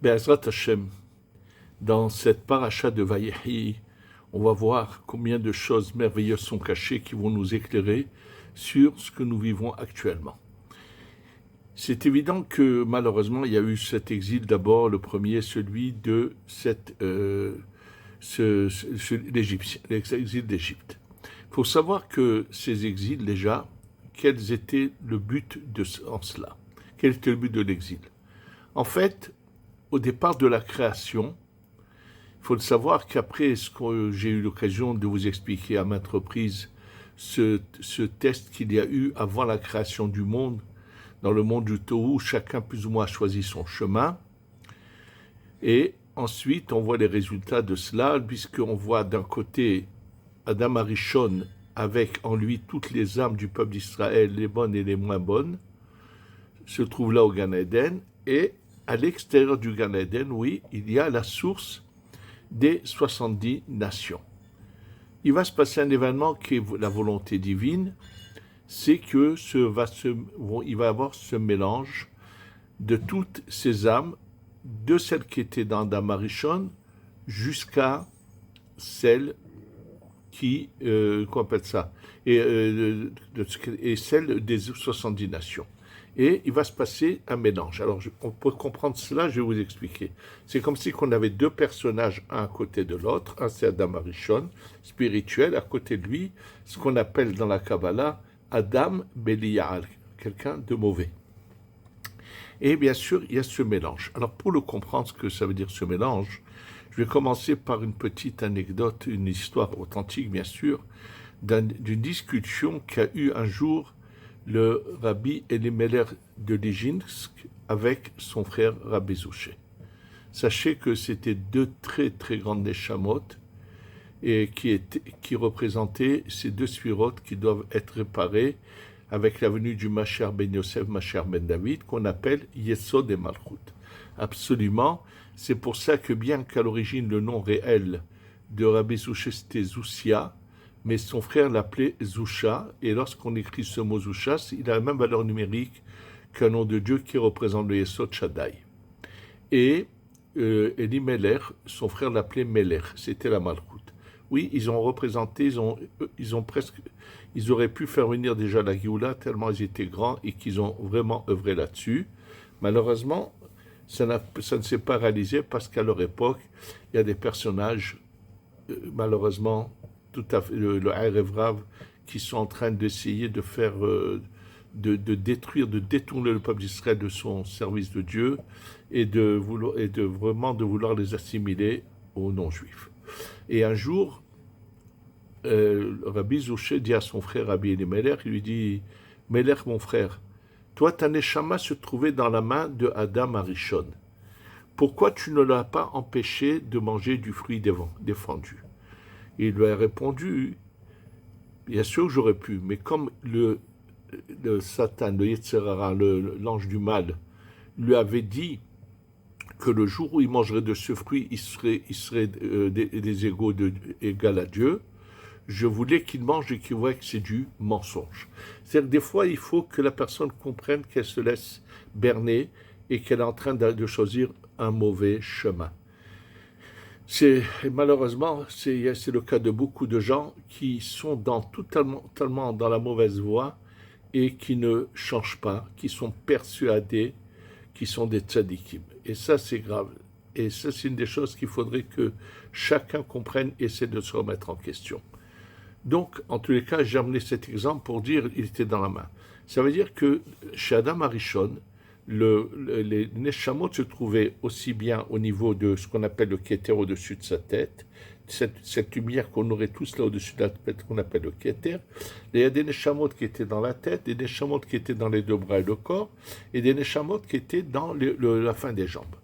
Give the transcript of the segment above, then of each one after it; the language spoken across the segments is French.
Be'ezrat Hashem, dans cette paracha de Vayehi, on va voir combien de choses merveilleuses sont cachées qui vont nous éclairer sur ce que nous vivons actuellement. C'est évident que malheureusement, il y a eu cet exil d'abord, le premier, celui de l'exil d'Égypte. Il faut savoir que ces exils, déjà, quel était le but en cela? Quel était le but de l'exil? En fait, au départ de la création, il faut le savoir qu'après ce que j'ai eu l'occasion de vous expliquer à maintes reprises, ce test qu'il y a eu avant la création du monde, dans le monde du Tohu, chacun plus ou moins a choisi son chemin. Et ensuite, on voit les résultats de cela, puisqu'on voit d'un côté Adam Arishon avec en lui toutes les âmes du peuple d'Israël, les bonnes et les moins bonnes, se trouve là au Gan Eden, et à l'extérieur du Gan Eden, oui, il y a la source des 70 nations. Il va se passer un événement qui est la volonté divine, c'est que il va y avoir ce mélange de toutes ces âmes, de celles qui étaient dans Adam Arishon jusqu'à celles qui, qu'on appelle ça, et celles des 70 nations. Et il va se passer un mélange. Alors, pour comprendre cela, je vais vous expliquer. C'est comme si on avait deux personnages, un à côté de l'autre. Un, c'est Adam Arishon, spirituel, à côté de lui, ce qu'on appelle dans la Kabbalah, Adam Belial, quelqu'un de mauvais. Et bien sûr, il y a ce mélange. Alors, pour le comprendre, ce que ça veut dire ce mélange, je vais commencer par une petite anecdote, une histoire authentique, bien sûr, d'une discussion qu'a eu un jour le Rabbi Elimelech de Nijinsk avec son frère Rabbi Zouché. Sachez que c'était deux très très grandes neshamot et qui représentaient ces deux sphirotes qui doivent être réparées avec la venue du Mashiach ben Yosef, Mashiach ben David, qu'on appelle Yesod et Malchut. Absolument, c'est pour ça que bien qu'à l'origine le nom réel de Rabbi Zouché c'était Zoussia, mais son frère l'appelait Zousha, et lorsqu'on écrit ce mot Zousha, il a la même valeur numérique qu'un nom de Dieu qui représente le Yesod Shaddai. Et Elimelech, son frère l'appelait Melech, c'était la Malchut. Oui, ils ont représenté, ils auraient pu faire venir déjà la Géoula tellement ils étaient grands et qu'ils ont vraiment œuvré là-dessus. Malheureusement, ça ne s'est pas réalisé parce qu'à leur époque, il y a des personnages, malheureusement, tout à fait, le Erev Rav, qui sont en train d'essayer de faire, de détruire, de détourner le peuple d'Israël de son service de Dieu et de vouloir les assimiler aux non-juifs. Et un jour, Rabbi Zouché dit à son frère Rabbi Elimelech, il lui dit, Melech mon frère, toi ta neshama se trouvait dans la main de Adam Arishon. Pourquoi tu ne l'as pas empêché de manger du fruit défendu? Il lui a répondu, bien sûr que j'aurais pu, mais comme le Satan, le Yetzirah, l'ange du mal, lui avait dit que le jour où il mangerait de ce fruit, il serait des égaux égal à Dieu, je voulais qu'il mange et qu'il voie que c'est du mensonge. C'est-à-dire que des fois, il faut que la personne comprenne qu'elle se laisse berner et qu'elle est en train de choisir un mauvais chemin. Malheureusement, c'est le cas de beaucoup de gens qui sont totalement dans la mauvaise voie et qui ne changent pas, qui sont persuadés qui sont des tzadikim. Et ça, c'est grave. Et ça, c'est une des choses qu'il faudrait que chacun comprenne et essaie de se remettre en question. Donc, en tous les cas, j'ai amené cet exemple pour dire qu'il était dans la main. Ça veut dire que chez Adam Arishon, les neshamot se trouvaient aussi bien au niveau de ce qu'on appelle le Keter au-dessus de sa tête, cette lumière qu'on aurait tous là au-dessus de la tête qu'on appelle le Keter. Il y a des neshamot qui étaient dans la tête, des neshamot qui étaient dans les deux bras et le corps, et des neshamot qui étaient dans la fin des jambes.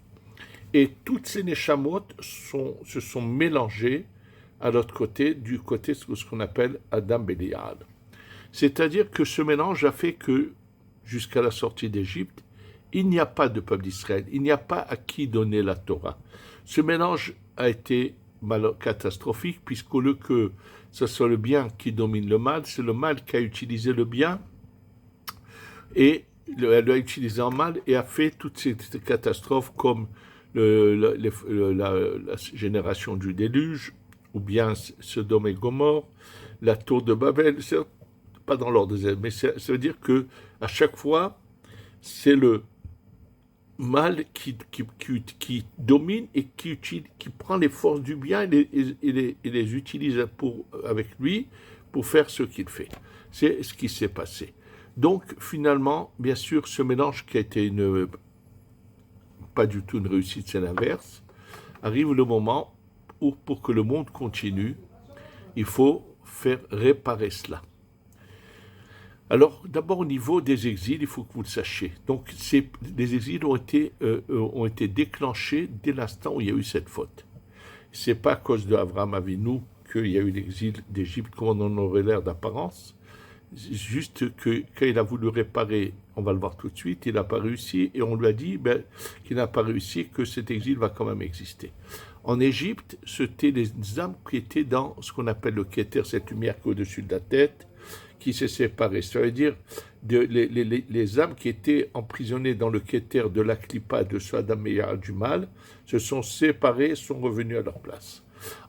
Et toutes ces neshamot se sont mélangées à l'autre côté, du côté de ce qu'on appelle Adam Belial. C'est-à-dire que ce mélange a fait que, jusqu'à la sortie d'Égypte, il n'y a pas de peuple d'Israël, il n'y a pas à qui donner la Torah. Ce mélange a été catastrophique, puisqu'au lieu que ce soit le bien qui domine le mal, c'est le mal qui a utilisé le bien, et elle l'a utilisé en mal, et a fait toutes ces catastrophes comme la génération du déluge, ou bien Sodome et Gomorre, la tour de Babel, c'est pas dans l'ordre des ailes, mais ça veut dire que à chaque fois, c'est le mal qui domine et qui prend les forces du bien et les utilise avec lui pour faire ce qu'il fait. C'est ce qui s'est passé. Donc, finalement, bien sûr, ce mélange qui a été pas du tout une réussite, c'est l'inverse, arrive le moment où, pour que le monde continue, il faut faire réparer cela. Alors, d'abord au niveau des exils, il faut que vous le sachiez. Donc, les exils ont été déclenchés dès l'instant où il y a eu cette faute. C'est pas à cause d'Abraham Avinu qu'il y a eu l'exil d'Égypte comme on en aurait l'air d'apparence. Juste que quand il a voulu réparer, on va le voir tout de suite, il n'a pas réussi et on lui a dit qu'il n'a pas réussi, que cet exil va quand même exister. En Égypte, c'était les âmes qui étaient dans ce qu'on appelle le Keter, cette lumière qui est au-dessus de la tête, qui s'est séparée. Ça veut dire les âmes qui étaient emprisonnées dans le Keter de la Klippa, de Sodom et du mal, se sont séparées, sont revenues à leur place.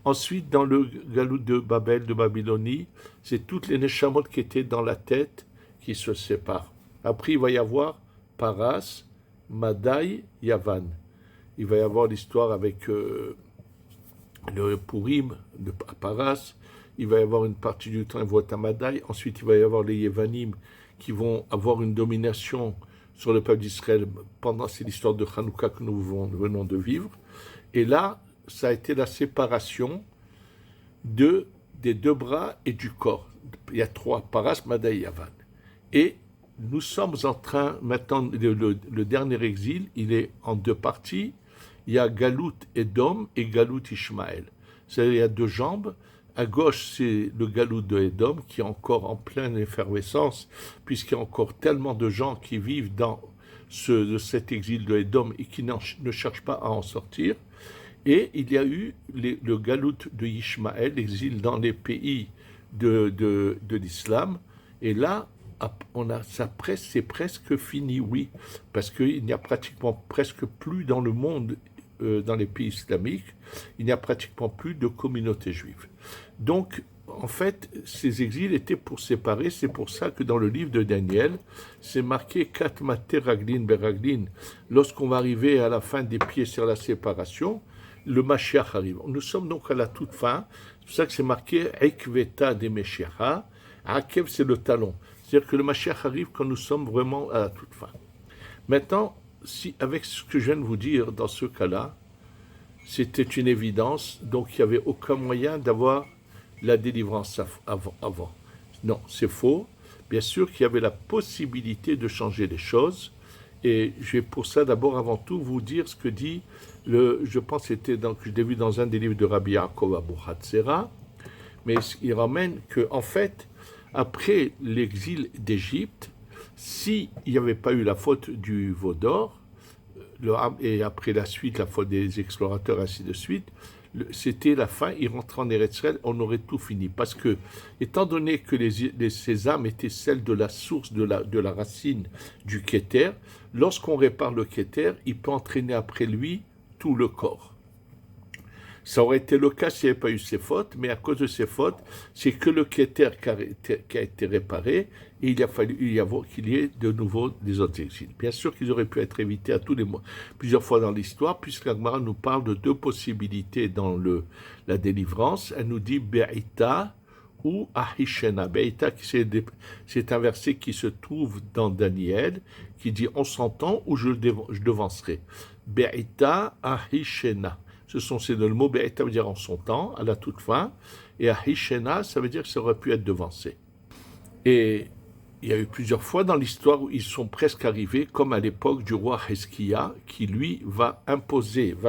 Ensuite, dans le galout de Babel, de Babylonie, c'est toutes les neshamot qui étaient dans la tête qui se séparent. Après, il va y avoir Paras, Madai, Yavan. Il va y avoir l'histoire avec le Purim de Paras. Il va y avoir une partie du temps, il va être à Madai. Ensuite, il va y avoir les Yevanim qui vont avoir une domination sur le peuple d'Israël c'est l'histoire de Hanouka que nous venons de vivre. Et là, ça a été la séparation des deux bras et du corps. Il y a trois, Paras, Madai, Yavan. Et nous sommes en train, maintenant, le dernier exil, il est en deux parties. Il y a Galout Edom et Galout Ishmaël. C'est-à-dire, il y a deux jambes. À gauche, c'est le Galout de Edom, qui est encore en pleine effervescence, puisqu'il y a encore tellement de gens qui vivent dans cet exil de Edom et qui ne cherchent pas à en sortir. Et il y a eu le Galout de Ishmaël, l'exil dans les pays de l'islam. Et là, c'est presque fini, oui, parce qu'il n'y a pratiquement presque plus dans le monde, dans les pays islamiques, il n'y a pratiquement plus de communauté juive. Donc, en fait, ces exils étaient pour séparer. C'est pour ça que dans le livre de Daniel, c'est marqué Kat Mater Raglin Beraglin. Lorsqu'on va arriver à la fin des pieds sur la séparation, le Mashiach arrive. Nous sommes donc à la toute fin. C'est pour ça que c'est marqué Ekveta de Meshiach. Akev, c'est le talon. C'est-à-dire que le Mashiach arrive quand nous sommes vraiment à la toute fin. Maintenant, si avec ce que je viens de vous dire, dans ce cas-là, c'était une évidence, donc il n'y avait aucun moyen d'avoir la délivrance avant. Non, c'est faux. Bien sûr qu'il y avait la possibilité de changer les choses, et je vais pour ça d'abord, avant tout, vous dire ce que dit je pense que c'était je l'ai vu dans un des livres de Rabbi Yaakov Abu Hatzera, mais il ramène que, en fait, après l'exil d'Égypte, s'il n'y avait pas eu la faute du veau d'or, et après la suite, la faute des explorateurs, ainsi de suite, c'était la fin, ils rentraient en Eretz Israël, on aurait tout fini. Parce que, étant donné que ces âmes étaient celles de la source, de la racine du Keter, lorsqu'on répare le Keter, il peut entraîner après lui tout le corps. Ça aurait été le cas s'il n'y avait pas eu ces fautes, mais à cause de ces fautes, c'est que le Keter qui a été réparé, et il a fallu qu'il y ait de nouveau des autres exils. Bien sûr qu'ils auraient pu être évités plusieurs fois dans l'histoire, puisque l'Agmara nous parle de deux possibilités dans la délivrance. Elle nous dit Be'ita ou Ahishena. Be'ita, c'est un verset qui se trouve dans Daniel, qui dit on s'entend ou je devancerai. Be'ita Ahishena. Le mot Be'eta veut dire en son temps, à la toute fin, et Ahishena, ça veut dire que ça aurait pu être devancé. Et il y a eu plusieurs fois dans l'histoire où ils sont presque arrivés, comme à l'époque du roi Hezkiya, qui lui va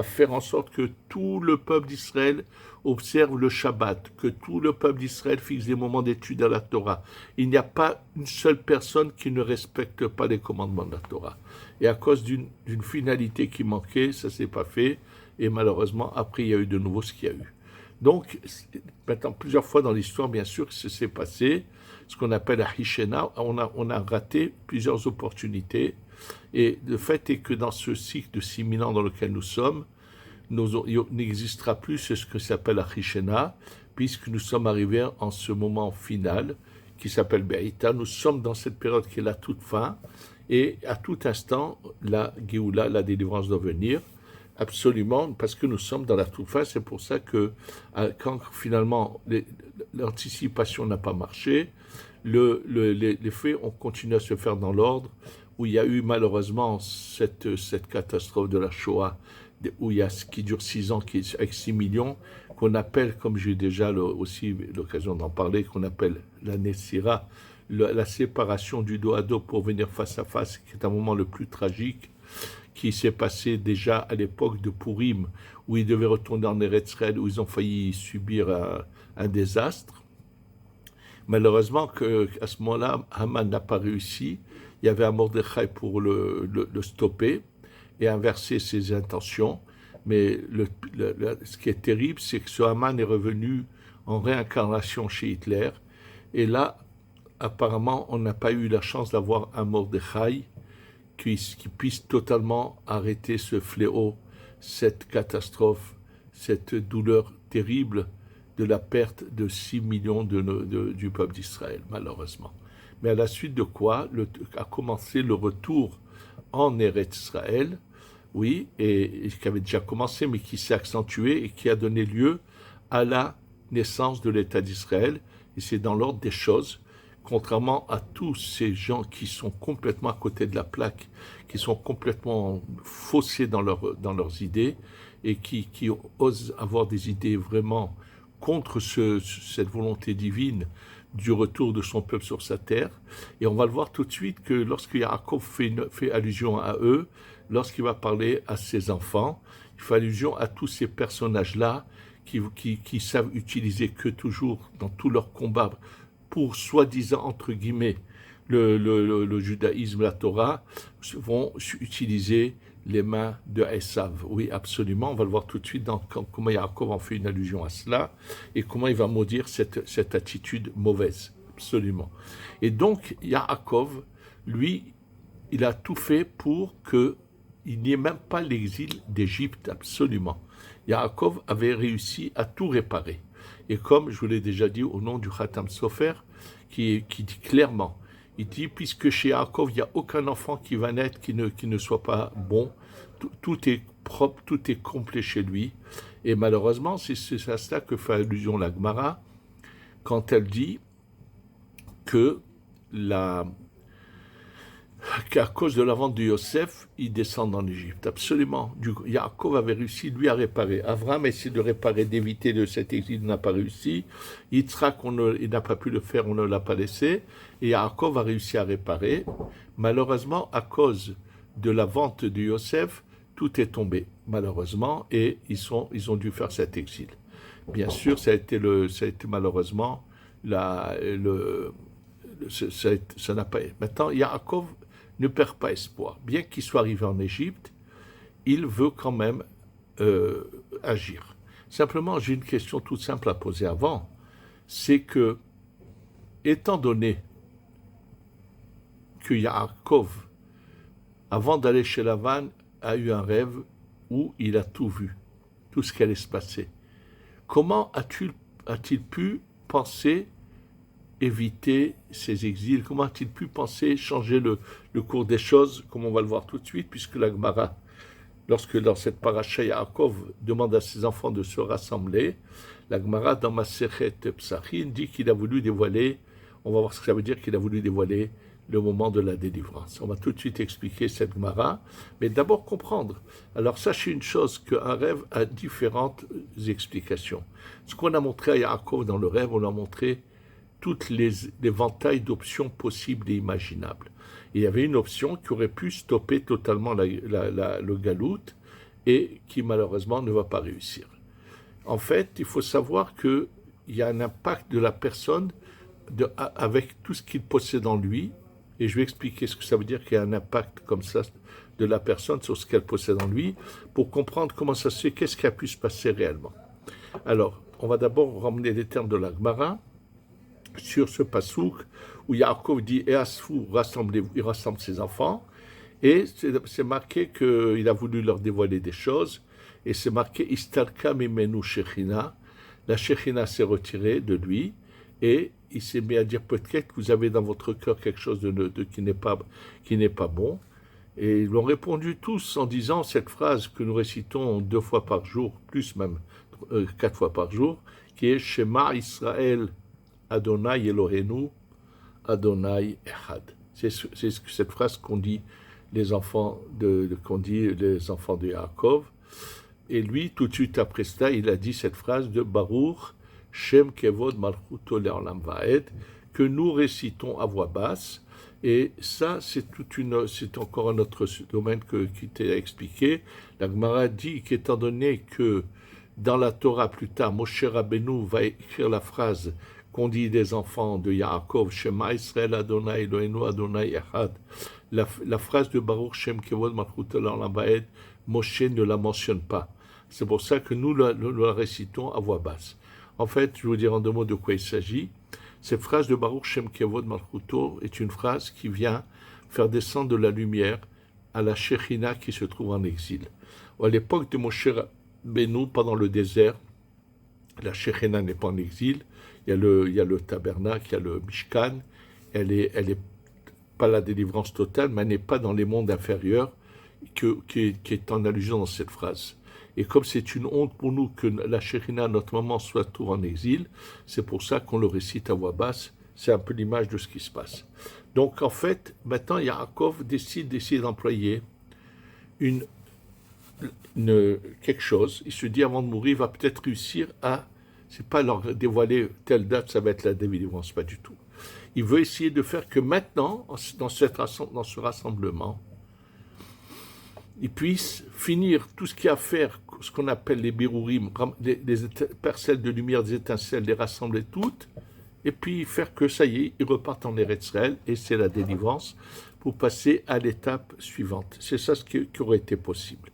faire en sorte que tout le peuple d'Israël observe le Shabbat, que tout le peuple d'Israël fixe des moments d'étude à la Torah. Il n'y a pas une seule personne qui ne respecte pas les commandements de la Torah. Et à cause d'une finalité qui manquait, ça ne s'est pas fait. Et malheureusement, après, il y a eu de nouveau ce qu'il y a eu. Donc, maintenant, plusieurs fois dans l'histoire, bien sûr, que s'est passé ce qu'on appelle la Hishena. On a raté plusieurs opportunités Et le fait est que dans ce cycle de 6000 ans dans lequel nous sommes, il n'existera plus ce que s'appelle la Chishena, puisque nous sommes arrivés en ce moment final qui s'appelle Be'ita. Nous sommes dans cette période qui est la toute fin, et à tout instant, la Géoula, la délivrance doit venir. Absolument, parce que nous sommes dans la toute fin. C'est pour ça que quand finalement l'anticipation n'a pas marché, les faits ont continué à se faire dans l'ordre, où il y a eu malheureusement cette catastrophe de la Shoah, qui dure 6 ans, avec 6 millions, qu'on appelle, comme j'ai déjà aussi l'occasion d'en parler, qu'on appelle la Nessira, la séparation du dos à dos pour venir face à face, qui est un moment le plus tragique, qui s'est passé déjà à l'époque de Purim, où ils devaient retourner en Eretz Israël, où ils ont failli subir un désastre. Malheureusement, à ce moment-là, Haman n'a pas réussi. Il y avait un Mordechai pour le stopper et inverser ses intentions. Mais ce qui est terrible, c'est que ce Haman est revenu en réincarnation chez Hitler. Et là, apparemment, on n'a pas eu la chance d'avoir un Mordechai qui puisse totalement arrêter ce fléau, cette catastrophe, cette douleur terrible de la perte de 6 millions du peuple d'Israël, malheureusement. Mais à la suite de quoi a commencé le retour en Eretz Israël, oui, et qui avait déjà commencé, mais qui s'est accentué et qui a donné lieu à la naissance de l'État d'Israël. Et c'est dans l'ordre des choses, contrairement à tous ces gens qui sont complètement à côté de la plaque, qui sont complètement faussés dans leurs idées et qui osent avoir des idées vraiment contre cette volonté divine du retour de son peuple sur sa terre. Et on va le voir tout de suite que lorsque Yaakov fait allusion à eux, lorsqu'il va parler à ses enfants, il fait allusion à tous ces personnages-là qui savent utiliser que toujours dans tous leurs combats pour soi-disant, entre guillemets, le judaïsme, la Torah, vont utiliser les mains de Esav. Oui, absolument. On va le voir tout de suite dans comment Yaakov en fait une allusion à cela et comment il va maudire cette attitude mauvaise. Absolument. Et donc, Yaakov, lui, il a tout fait pour qu'il n'y ait même pas l'exil d'Égypte, absolument. Yaakov avait réussi à tout réparer. Et comme je vous l'ai déjà dit au nom du Khatam Sofer, qui dit clairement, il dit, puisque chez Yaakov, il n'y a aucun enfant qui va naître qui ne soit pas bon, tout est propre, tout est complet chez lui. Et malheureusement, c'est à cela que fait allusion la Gemara, quand elle dit qu'à cause de la vente de Yosef, il descend en Égypte. Absolument. Yaakov avait réussi, lui, à réparer. Abraham a essayé de réparer, d'éviter de cet exil, il n'a pas réussi. Yitzhak, il n'a pas pu le faire, on ne l'a pas laissé. Et Yaakov a réussi à réparer. Malheureusement, à cause de la vente de Yosef, tout est tombé, malheureusement, et ils ont dû faire cet exil. Bien sûr, ça a été malheureusement, ça n'a pas. Maintenant, Yaakov ne perd pas espoir. Bien qu'il soit arrivé en Égypte, il veut quand même agir. Simplement, j'ai une question toute simple à poser avant. C'est que, étant donné que Yaakov, avant d'aller chez Lavan, a eu un rêve où il a tout vu, tout ce qui allait se passer. Comment a-t-il pu penser éviter ces exils? Comment a-t-il pu penser changer le cours des choses, comme on va le voir tout de suite, puisque la Gemara, lorsque dans cette paracha Yaakov demande à ses enfants de se rassembler, la Gemara dans Masechet Psachim dit qu'il a voulu dévoiler, on va voir ce que ça veut dire qu'il a voulu dévoiler le moment de la délivrance. On va tout de suite expliquer cette Gemara, mais d'abord comprendre. Alors sachez une chose, qu'un rêve a différentes explications. Ce qu'on a montré à Yaakov dans le rêve, on a montré toutes l'éventail d'options possibles et imaginables. Et il y avait une option qui aurait pu stopper totalement le galout et qui malheureusement ne va pas réussir. En fait, il faut savoir qu'il y a un impact de la personne avec tout ce qu'il possède en lui, et je vais expliquer ce que ça veut dire qu'il y a un impact comme ça de la personne sur ce qu'elle possède en lui, pour comprendre comment ça se fait, qu'est-ce qui a pu se passer réellement. Alors, on va d'abord ramener les termes de la Gemara sur ce pasouk où Yaakov dit « Et Asfou, rassemblez-vous », il rassemble ses enfants, Et c'est marqué qu'il a voulu leur dévoiler des choses, et c'est marqué Istalka mimenu Shechina. La Shechina s'est retirée de lui, et il s'est mis à dire peut-être que vous avez dans votre cœur quelque chose qui n'est pas bon. Et ils lui ont répondu tous en disant cette phrase que nous récitons 2 fois par jour, plus même 4 fois par jour, qui est Shema Israël Adonai Elohenu Adonai Echad. C'est cette phrase qu'ont dit les enfants de Yaakov. Et lui, tout de suite après cela, il a dit cette phrase de Baruch Shem Kevod Malchuto Le'olam Vaed, que nous récitons à voix basse. Et ça, c'est encore un autre domaine qui t'est expliqué. La Gemara dit qu'étant donné que dans la Torah plus tard, Moshe Rabbeinu va écrire la phrase qu'on dit des enfants de Yaakov, Shema Israël Adonai Eloheinu Adonai Echad, la phrase de Baruch Shem Kevod Malchut Le'olam Vaed, Moshe ne la mentionne pas. C'est pour ça que nous la récitons à voix basse. En fait, je vais vous dire en 2 mots de quoi il s'agit. Cette phrase de Baruch Shem Kevod Malchuto est une phrase qui vient faire descendre de la lumière à la Shechina qui se trouve en exil. À l'époque de Moshe Rabbeinu, pendant le désert, la Shechina n'est pas en exil. Il y a le tabernacle, il y a le Mishkan. Elle est pas la délivrance totale, mais elle n'est pas dans les mondes inférieurs qui est en allusion dans cette phrase. Et comme c'est une honte pour nous que la Shechina, notre maman, soit toujours en exil, c'est pour ça qu'on le récite à voix basse. C'est un peu l'image de ce qui se passe. Donc en fait, maintenant Yaakov décide d'essayer d'employer quelque chose. Il se dit avant de mourir, il va peut-être réussir à, c'est pas leur dévoiler telle date, ça va être la délivrance, pas du tout. Il veut essayer de faire que maintenant, dans ce rassemblement, ils puissent finir tout ce qu'il y a à faire, ce qu'on appelle les birourim, les parcelles de lumière, des étincelles, les rassembler toutes, et puis faire que ça y est, ils repartent en Eretz Israël, et c'est la délivrance, pour passer à l'étape suivante. C'est ça ce qui aurait été possible.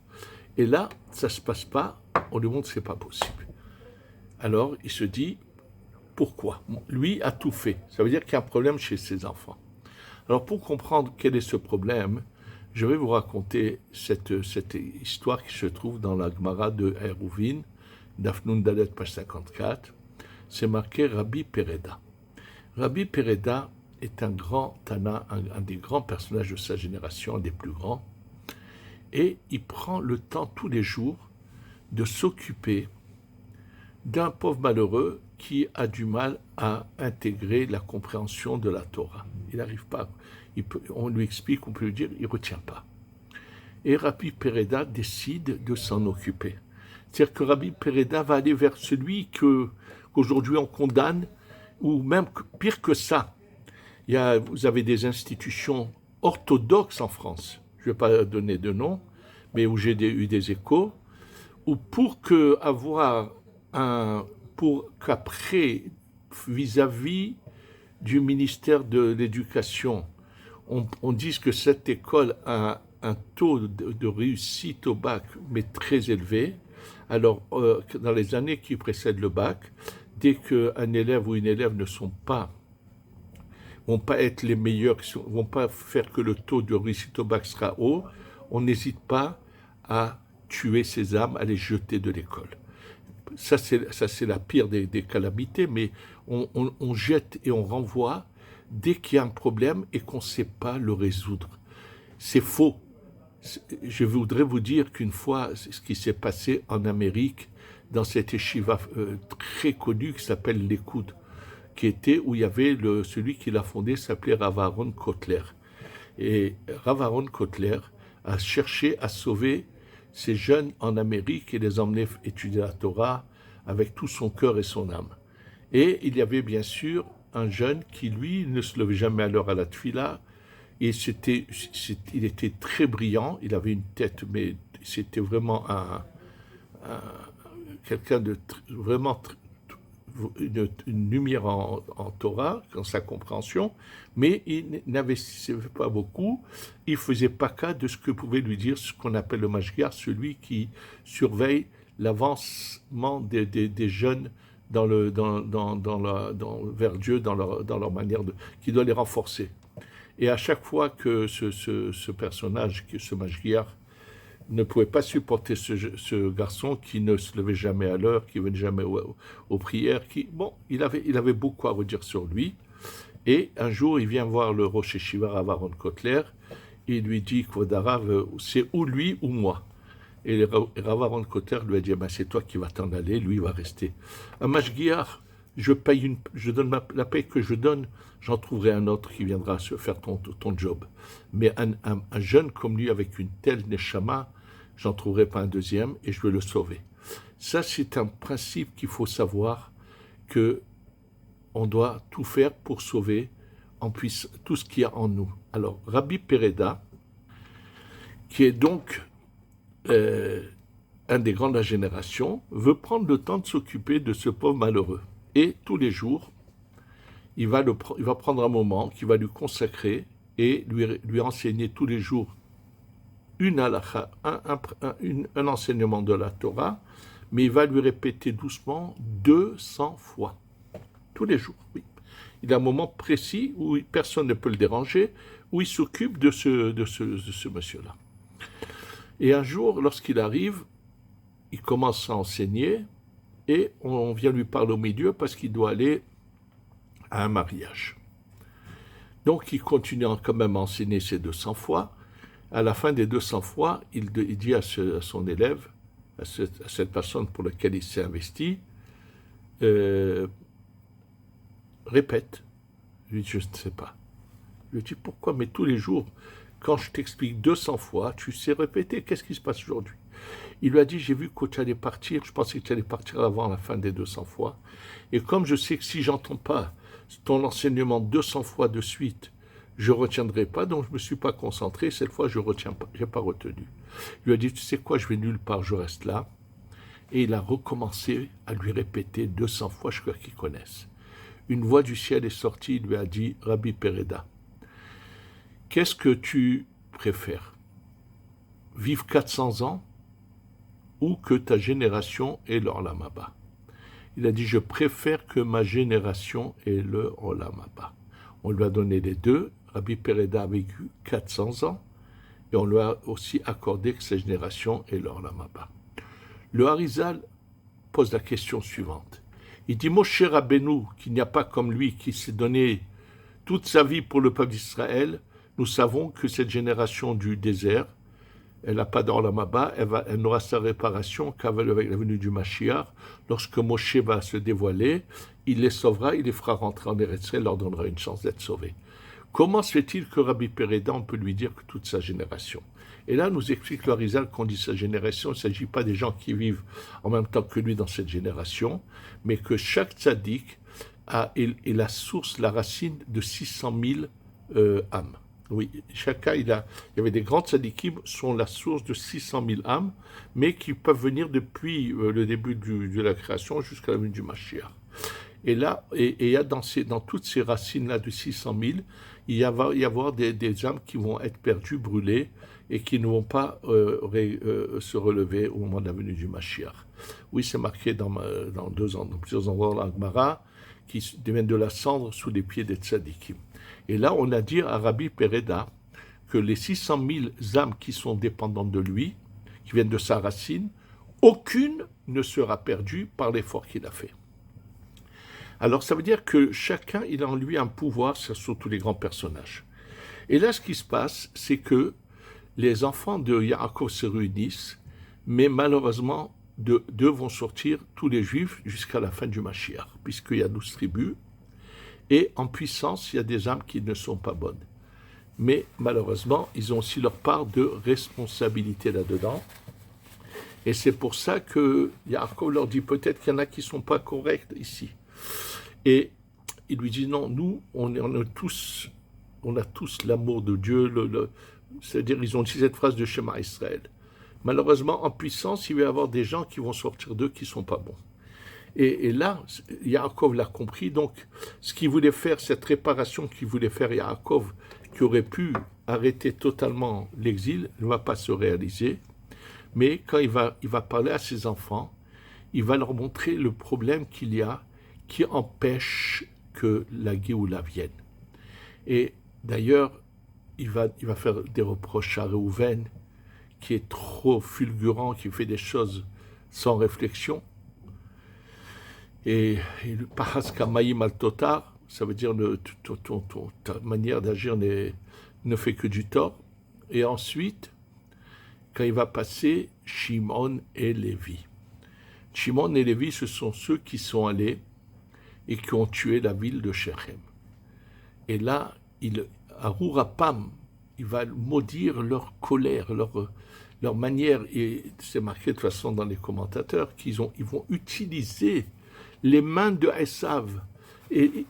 Et là, ça ne se passe pas, on lui montre que ce n'est pas possible. Alors, il se dit, pourquoi ? Lui a tout fait. Ça veut dire qu'il y a un problème chez ses enfants. Alors, pour comprendre quel est ce problème, je vais vous raconter cette histoire qui se trouve dans la Gemara de Eruvin, Daf Nun Dalet, page 54. C'est marqué Rabbi Pereda. Rabbi Pereda est un grand Tana, un des grands personnages de sa génération, un des plus grands, et il prend le temps tous les jours de s'occuper d'un pauvre malheureux qui a du mal à intégrer la compréhension de la Torah. Il n'arrive pas. On lui explique, on peut lui dire, il ne retient pas. Et Rabbi Pereda décide de s'en occuper. C'est-à-dire que Rabbi Pereda va aller vers celui qu'aujourd'hui on condamne, ou même pire que ça. Vous avez des institutions orthodoxes en France, je ne vais pas donner de nom, mais où j'ai eu des échos, où pour qu'après, vis-à-vis du ministère de l'Éducation, on dise que cette école a un taux de réussite au bac, mais très élevé. Alors, dans les années qui précèdent le bac, dès qu'un élève ou une élève vont pas être les meilleurs, vont pas faire que le taux de réussite au bac sera haut, on n'hésite pas à tuer ces âmes, à les jeter de l'école. Ça, c'est la pire des calamités, mais on jette et on renvoie dès qu'il y a un problème et qu'on ne sait pas le résoudre. C'est faux. Je voudrais vous dire qu'une fois, ce qui s'est passé en Amérique, dans cette yeshiva très connue qui s'appelle l'Écoute, où il y avait celui qui l'a fondé s'appelait Rav Aaron Kotler. Et Rav Aaron Kotler a cherché à sauver ces jeunes en Amérique et les emmener étudier la Torah avec tout son cœur et son âme. Et il y avait bien sûr un jeune qui, lui, ne se levait jamais à l'heure à la tefila, et il était très brillant, il avait une tête, mais c'était vraiment quelqu'un de vraiment une lumière en Torah, dans sa compréhension, mais il n'investissait pas beaucoup, il ne faisait pas cas de ce que pouvait lui dire ce qu'on appelle le mashgiach, celui qui surveille l'avancement des jeunes vers Dieu, dans leur manière qui doit les renforcer. Et à chaque fois que ce personnage, ce Mashgiach, ne pouvait pas supporter ce garçon qui ne se levait jamais à l'heure, qui venait jamais aux prières, il avait beaucoup à redire sur lui. Et un jour, il vient voir le Rosh Yeshiva Rav Aaron Kotler, et il lui dit, Kvodarav, c'est ou lui ou moi. Et Rav Aaron Kotler lui a dit, c'est toi qui vas t'en aller, lui il va rester. Un Mashgiach, je donne la paye que je donne, j'en trouverai un autre qui viendra se faire ton job. Mais un jeune comme lui, avec une telle neshama, j'en trouverai pas un deuxième et je vais le sauver. Ça, c'est un principe qu'il faut savoir, que on doit tout faire pour sauver tout ce qu'il y a en nous. Alors, Rabbi Pereda, qui est donc un des grands de la génération, veut prendre le temps de s'occuper de ce pauvre malheureux. Et tous les jours, il va prendre un moment qu'il va lui consacrer et lui enseigner tous les jours une halakha, un enseignement de la Torah, mais il va lui répéter doucement 200 fois, tous les jours. Oui. Il a un moment précis où personne ne peut le déranger, où il s'occupe de ce monsieur-là. Et un jour, lorsqu'il arrive, il commence à enseigner, et on vient lui parler au milieu parce qu'il doit aller à un mariage. Donc il continue quand même à enseigner ces 200 fois. À la fin des 200 fois, il dit à son élève, à cette personne pour laquelle il s'est investi, répète. Je lui dis, je ne sais pas. Je lui dis, pourquoi? Mais tous les jours, quand je t'explique 200 fois, tu sais répéter, qu'est-ce qui se passe aujourd'hui? Il lui a dit, j'ai vu que tu allais partir, je pensais que tu allais partir avant la fin des 200 fois. Et comme je sais que si j'entends pas ton enseignement 200 fois de suite, je ne retiendrai pas, donc je ne me suis pas concentré, cette fois je ne retiens pas, je n'ai pas retenu. Il lui a dit, tu sais quoi, je vais nulle part, je reste là. Et il a recommencé à lui répéter 200 fois jusqu'à qu'il connaisse. Une voix du ciel est sortie, il lui a dit, Rabbi Pereda, qu'est-ce que tu préfères? Vivre 400 ans ou que ta génération ait le Olam Haba? Il a dit, je préfère que ma génération ait le Olam Haba. On lui a donné les deux. Rabbi Pereda a vécu 400 ans et on lui a aussi accordé que sa génération ait le Olam Haba. Le Harizal pose la question suivante. Il dit, Moshe Rabbeinu, qu'il n'y a pas comme lui, qui s'est donné toute sa vie pour le peuple d'Israël, nous savons que cette génération du désert, elle n'a pas d'Olam Haba, elle n'aura sa réparation qu'avec la venue du Mashiach. Lorsque Moshe va se dévoiler, il les sauvera, il les fera rentrer en Eretz Israël, leur donnera une chance d'être sauvés. Comment se fait-il que Rabbi Pereda, on peut lui dire que toute sa génération? Et là, nous explique le Harizal qu'on dit sa génération, il ne s'agit pas des gens qui vivent en même temps que lui dans cette génération, mais que chaque tzaddik est la source, la racine de 600 000 âmes. Oui, chacun, il y avait des grands tzadikim sont la source de 600 000 âmes, mais qui peuvent venir depuis le début de la création jusqu'à la venue du Mashiach. Et là, il y a dans toutes ces racines-là de 600 000, il va y avoir des âmes qui vont être perdues, brûlées, et qui ne vont pas se relever au moment de la venue du Mashiach. Oui, c'est marqué dans plusieurs endroits dans la Gemara, qui deviennent de la cendre sous les pieds des tzadikim. Et là, on a dit à Rabbi Pereda que les 600 000 âmes qui sont dépendantes de lui, qui viennent de sa racine, aucune ne sera perdue par l'effort qu'il a fait. Alors, ça veut dire que chacun, il a en lui un pouvoir, surtout les grands personnages. Et là, ce qui se passe, c'est que les enfants de Yaakov se réunissent, mais malheureusement, d'eux vont sortir tous les Juifs jusqu'à la fin du Mashiach, puisqu'il y a 12 tribus, et en puissance, il y a des âmes qui ne sont pas bonnes. Mais malheureusement, ils ont aussi leur part de responsabilité là-dedans. Et c'est pour ça que Yaakov leur dit, peut-être qu'il y en a qui ne sont pas corrects ici. Et il lui dit, non, nous, on a tous l'amour de Dieu, c'est-à-dire, ils ont dit cette phrase de Shema Israël. Malheureusement, en puissance, il va y avoir des gens qui vont sortir d'eux qui ne sont pas bons. Et là, Yaakov l'a compris, donc ce qu'il voulait faire, cette réparation qu'il voulait faire Yaakov, qui aurait pu arrêter totalement l'exil, ne va pas se réaliser. Mais quand il va parler à ses enfants, il va leur montrer le problème qu'il y a qui empêche que la Géoula vienne. Et d'ailleurs, il va faire des reproches à Réhouven, qui est trop fulgurant, qui fait des choses sans réflexion. Et le Pahaskamaïm al-Totar, ça veut dire ta manière d'agir ne fait que du tort. Et ensuite, quand il va passer, Shimon et Lévi. Shimon et Lévi, ce sont ceux qui sont allés et qui ont tué la ville de Shechem. Et là, à Rourapam, il va maudire leur colère, leur manière, et c'est marqué de toute façon dans les commentateurs, ils vont utiliser les mains de Esav. Et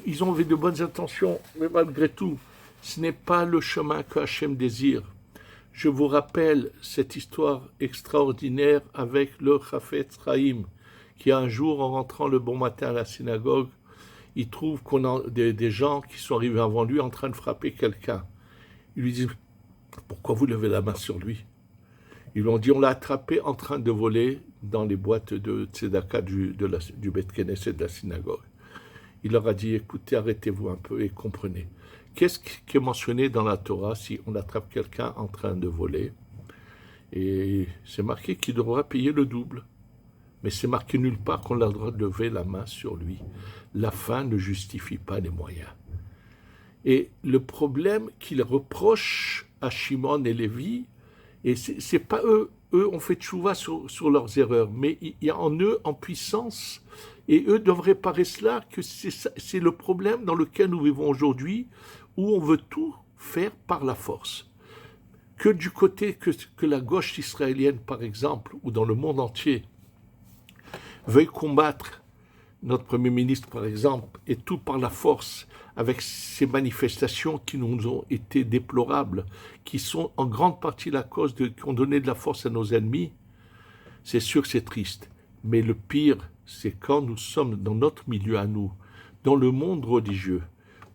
ils ont eu de bonnes intentions, mais malgré tout, ce n'est pas le chemin que Hachem désire. Je vous rappelle cette histoire extraordinaire avec le Chafetz Chaim, qui un jour, en rentrant le bon matin à la synagogue, il trouve qu'on a des gens qui sont arrivés avant lui en train de frapper quelqu'un. Ils lui disent « Pourquoi vous levez la main sur lui ?» Ils lui ont dit « On l'a attrapé en train de voler dans les boîtes de tzedaka du Beth Knesset de la synagogue. » Il leur a dit « Écoutez, arrêtez-vous un peu et comprenez. Qu'est-ce qui est mentionné dans la Torah si on attrape quelqu'un en train de voler ?» Et c'est marqué qu'il devra payer le double. Mais c'est marqué nulle part qu'on a le droit de lever la main sur lui. La fin ne justifie pas les moyens. Et le problème qu'il reproche à Shimon et Lévi, et c'est pas eux ont fait tchouva sur leurs erreurs, mais il y a en eux en puissance, et eux doivent réparer cela, que c'est le problème dans lequel nous vivons aujourd'hui, où on veut tout faire par la force. Que du côté que la gauche israélienne, par exemple, ou dans le monde entier, veuille combattre notre Premier ministre, par exemple, et tout par la force, avec ces manifestations qui nous ont été déplorables, qui sont en grande partie la cause qui ont donné de la force à nos ennemis, c'est sûr que c'est triste. Mais le pire, c'est quand nous sommes dans notre milieu à nous, dans le monde religieux,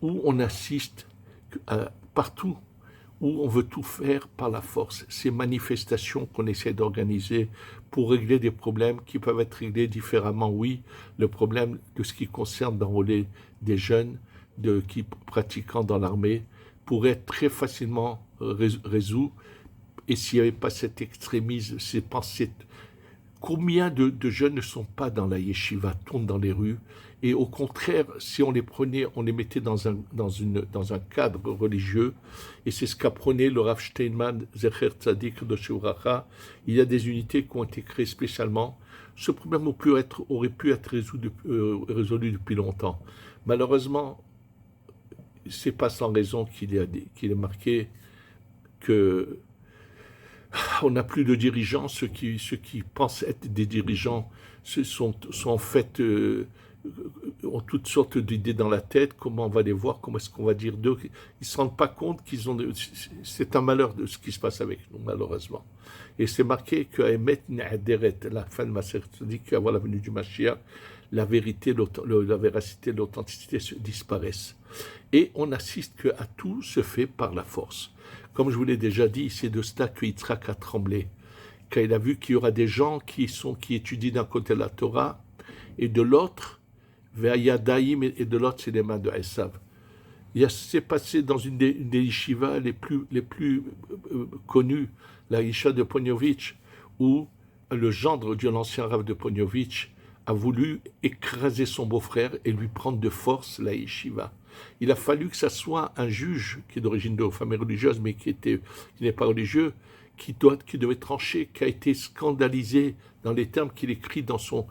où on assiste partout, où on veut tout faire par la force. Ces manifestations qu'on essaie d'organiser pour régler des problèmes qui peuvent être réglés différemment, oui, le problème de ce qui concerne d'enrôler des jeunes qui pratiquant dans l'armée pourrait être très facilement résolu, et s'il n'y avait pas cet extrémisme, ces pensées. Combien de jeunes ne sont pas dans la yeshiva, tournent dans les rues, et au contraire, si on les prenait, on les mettait dans un cadre religieux, et c'est ce qu'apprenait le Rav Steinman, Zecher Tzadik de Sheuracha. Il y a des unités qui ont été créées spécialement. Ce problème aurait pu être résolu depuis longtemps. Malheureusement, c'est pas sans raison qu'il est marqué que on n'a plus de dirigeants. Ceux qui pensent être des dirigeants sont en fait ont toutes sortes d'idées dans la tête. Comment on va les voir? Comment est-ce qu'on va dire d'eux? Ils ne se rendent pas compte c'est un malheur de ce qui se passe avec nous, malheureusement. Et c'est marqué que la fin de Masechet dit qu'avant la venue du Mashiach, la vérité, la véracité, l'authenticité disparaissent. Et on assiste qu'à tout se fait par la force. Comme je vous l'ai déjà dit, c'est de cela que Yitzhak a tremblé. Quand il a vu qu'il y aura des gens qui étudient d'un côté la Torah, et de l'autre, Ve'ayadaïm, et de l'autre, c'est les mains de Esav. C'est passé dans une des yeshivas les plus connues, la yeshiva de Ponyovitch, où le gendre de l'ancien Rav de Ponyovitch a voulu écraser son beau-frère et lui prendre de force la yeshiva. Il a fallu que ça soit un juge qui est d'origine de famille religieuse, mais qui n'est pas religieux, qui devait trancher, qui a été scandalisé dans les termes qu'il écrit dans son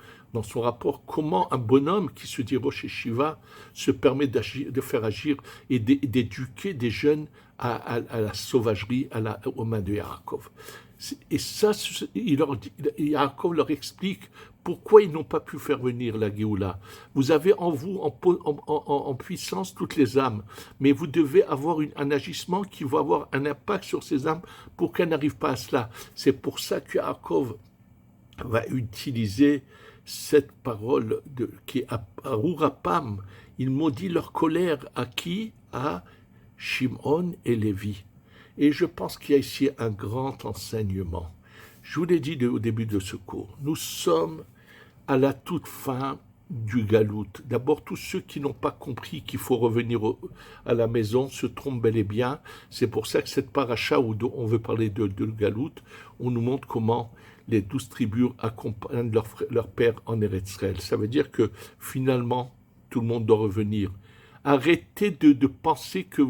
rapport. Comment un bonhomme qui se dit Rosh Yeshiva se permet de faire agir et d'éduquer des jeunes à la sauvagerie, aux mains de Yaakov. Et ça, Yaakov leur explique pourquoi ils n'ont pas pu faire venir la Géoula. Vous avez en vous, en puissance, toutes les âmes, mais vous devez avoir un agissement qui va avoir un impact sur ces âmes pour qu'elles n'arrivent pas à cela. C'est pour ça que Yaakov va utiliser cette parole qui est à Rourapam. Il maudit leur colère à qui? À Shimon et Lévi. Et je pense qu'il y a ici un grand enseignement. Je vous l'ai dit au début de ce cours, nous sommes à la toute fin du galout. D'abord, tous ceux qui n'ont pas compris qu'il faut revenir à la maison se trompent bel et bien. C'est pour ça que cette paracha où on veut parler de galout, on nous montre comment les 12 tribus accompagnent leur père en Eretz Israël. Ça veut dire que finalement, tout le monde doit revenir. Arrêtez de penser que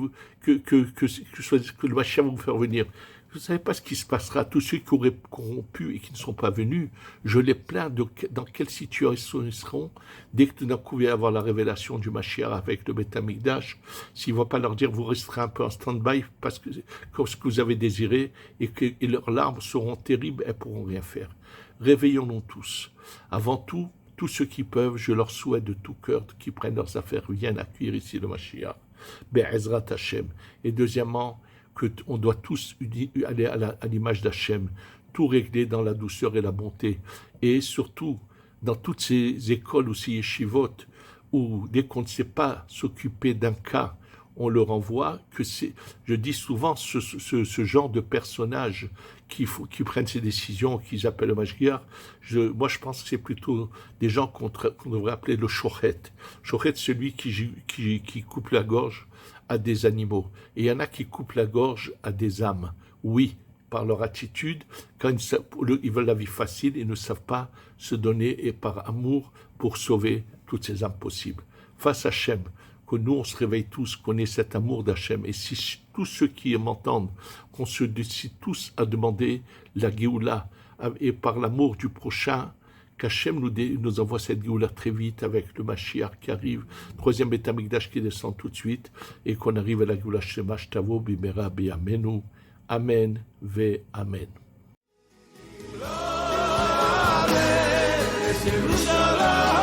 le Mashiach va vous faire venir. Vous ne savez pas ce qui se passera. Tous ceux qui auraient corrompu et qui ne sont pas venus, je les plains dans quelle situation ils seront dès que tout d'un coup il va y avoir la révélation du Mashiach avec le Beth Amikdash. S'il ne va pas leur dire vous resterez un peu en stand-by parce que comme ce que vous avez désiré et leurs larmes seront terribles, elles ne pourront rien faire. Réveillons-nous tous. Avant tout, tous ceux qui peuvent, je leur souhaite de tout cœur qu'ils prennent leurs affaires, viennent accueillir ici le Mashiach. Be'ezrat Hashem. Et deuxièmement, qu'on doit tous aller à l'image d'Hachem, tout régler dans la douceur et la bonté. Et surtout, dans toutes ces écoles ou ces yeshivot, où dès qu'on ne sait pas s'occuper d'un cas, on le renvoie, je dis souvent, ce genre de personnages qui prennent ces décisions, qu'ils appellent le Mashgiach, moi je pense que c'est plutôt des gens qu'on devrait appeler le shochet. Shochet, celui qui coupe la gorge à des animaux. Et il y en a qui coupent la gorge à des âmes. Oui, par leur attitude, quand ils veulent la vie facile, ils ne savent pas se donner et par amour pour sauver toutes ces âmes possibles. Face à Hachem, que nous on se réveille tous, qu'on ait cet amour d'Hachem. Et si tous ceux qui m'entendent, qu'on se décide tous à demander la Géoula, et par l'amour du prochain, qu'Hachem nous envoie cette Géoula très vite avec le Mashiach qui arrive, troisième Beth Amikdash qui descend tout de suite, et qu'on arrive à la Géoula Shema Shtavo Bimera B'Yamenu. Amen ve Amen. Amen.